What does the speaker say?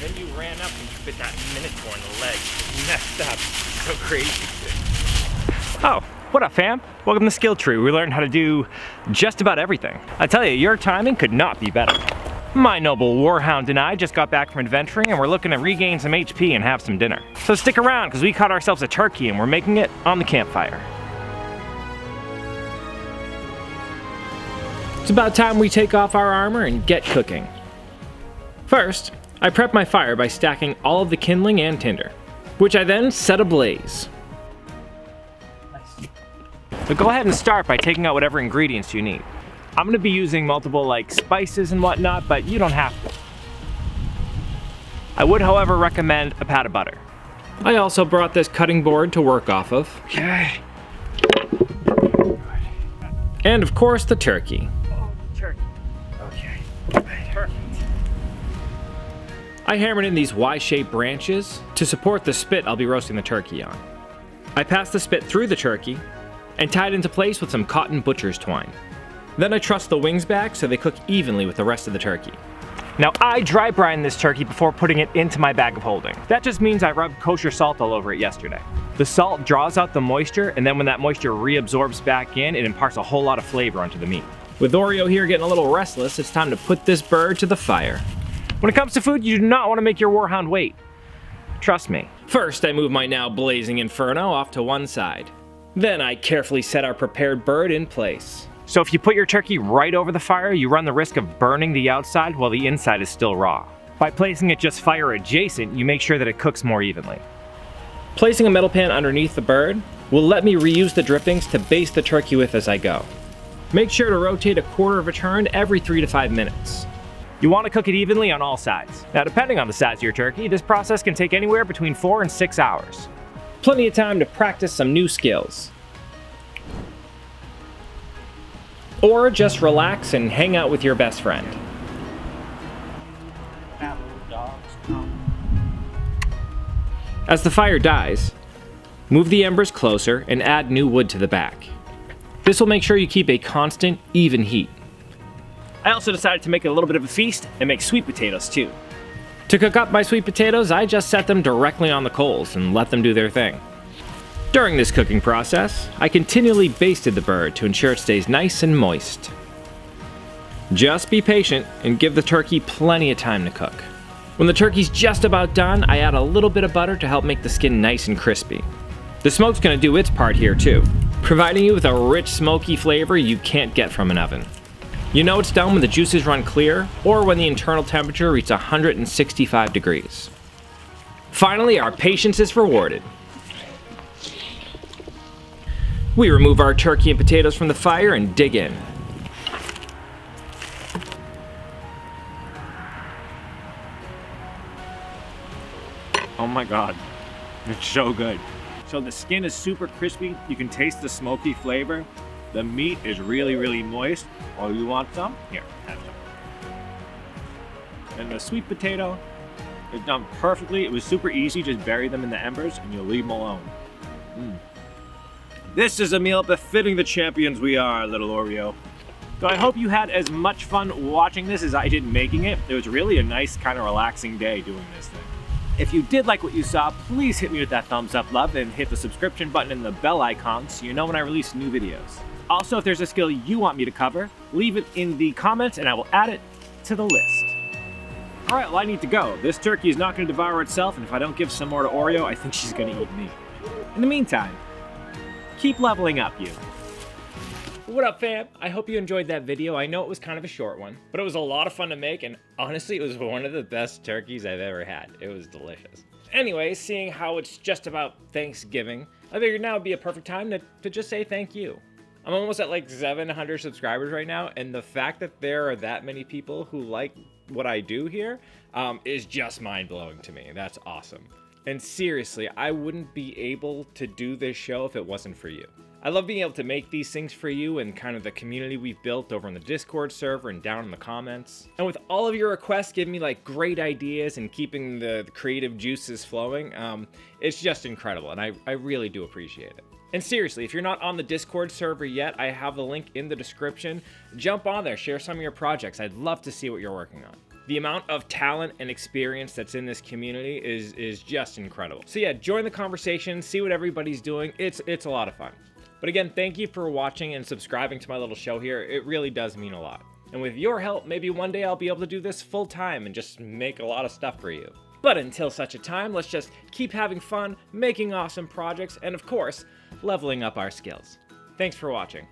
And then you ran up and you bit that Minotaur in the leg. You messed up. So crazy. Oh, what up fam? Welcome to SkillTree. We learned how to do just about everything. I tell you, your timing could not be better. My noble warhound and I just got back from adventuring and we're looking to regain some HP and have some dinner. So stick around because we caught ourselves a turkey and we're making it on the campfire. It's about time we take off our armor and get cooking. First, I prep my fire by stacking all of the kindling and tinder, which I then set ablaze. So go ahead and start by taking out whatever ingredients you need. I'm going to be using multiple spices and whatnot, but you don't have to. I would, however, recommend a pat of butter. I also brought this cutting board to work off of. Okay. And of course, the turkey. Oh, turkey. Okay. Perfect. I hammered in these Y-shaped branches to support the spit I'll be roasting the turkey on. I passed the spit through the turkey and tied it into place with some cotton butcher's twine. Then I trussed the wings back so they cook evenly with the rest of the turkey. Now I dry brine this turkey before putting it into my bag of holding. That just means I rubbed kosher salt all over it yesterday. The salt draws out the moisture, and then when that moisture reabsorbs back in, it imparts a whole lot of flavor onto the meat. With Oreo here getting a little restless, it's time to put this bird to the fire. When it comes to food, you do not want to make your warhound wait. Trust me. First, I move my now blazing inferno off to one side. Then I carefully set our prepared bird in place. So if you put your turkey right over the fire, you run the risk of burning the outside while the inside is still raw. By placing it just fire adjacent, you make sure that it cooks more evenly. Placing a metal pan underneath the bird will let me reuse the drippings to baste the turkey with as I go. Make sure to rotate a quarter of a turn every 3 to 5 minutes. You want to cook it evenly on all sides. Now depending on the size of your turkey, this process can take anywhere between 4 and 6 hours. Plenty of time to practice some new skills. Or just relax and hang out with your best friend. As the fire dies, move the embers closer and add new wood to the back. This will make sure you keep a constant, even heat. I also decided to make it a little bit of a feast and make sweet potatoes too. To cook up my sweet potatoes, I just set them directly on the coals and let them do their thing. During this cooking process, I continually basted the bird to ensure it stays nice and moist. Just be patient and give the turkey plenty of time to cook. When the turkey's just about done, I add a little bit of butter to help make the skin nice and crispy. The smoke's gonna do its part here too, providing you with a rich smoky flavor you can't get from an oven. You know it's done when the juices run clear or when the internal temperature reaches 165 degrees. Finally, our patience is rewarded. We remove our turkey and potatoes from the fire and dig in. Oh my god, it's so good. So the skin is super crispy, you can taste the smoky flavor. The meat is really, really moist. Oh, you want some? Here, have some. And the sweet potato is done perfectly. It was super easy, just bury them in the embers and you'll leave them alone. This is a meal befitting the champions we are, little Oreo. So I hope you had as much fun watching this as I did making it. It was really a nice, kind of relaxing day doing this thing. If you did like what you saw, please hit me with that thumbs up love and hit the subscription button and the bell icon so you know when I release new videos. Also, if there's a skill you want me to cover, leave it in the comments and I will add it to the list. All right, well, I need to go. This turkey is not going to devour itself, and if I don't give some more to Oreo, I think she's going to eat me. In the meantime, keep leveling up, you. What up, fam? I hope you enjoyed that video. I know it was kind of a short one, but it was a lot of fun to make, and honestly, it was one of the best turkeys I've ever had. It was delicious. Anyway, seeing how it's just about Thanksgiving, I figured now would be a perfect time to just say thank you. I'm almost at 700 subscribers right now, and the fact that there are that many people who like what I do here is just mind-blowing to me. That's awesome. And seriously, I wouldn't be able to do this show if it wasn't for you. I love being able to make these things for you and kind of the community we've built over on the Discord server and down in the comments. And with all of your requests giving me great ideas and keeping the creative juices flowing, it's just incredible, and I really do appreciate it. And seriously, if you're not on the Discord server yet, I have the link in the description. Jump on there, share some of your projects. I'd love to see what you're working on. The amount of talent and experience that's in this community is just incredible. So yeah, join the conversation, see what everybody's doing. It's a lot of fun. But again, thank you for watching and subscribing to my little show here. It really does mean a lot. And with your help, maybe one day I'll be able to do this full time and just make a lot of stuff for you. But until such a time, let's just keep having fun, making awesome projects, and of course, leveling up our skills. Thanks for watching.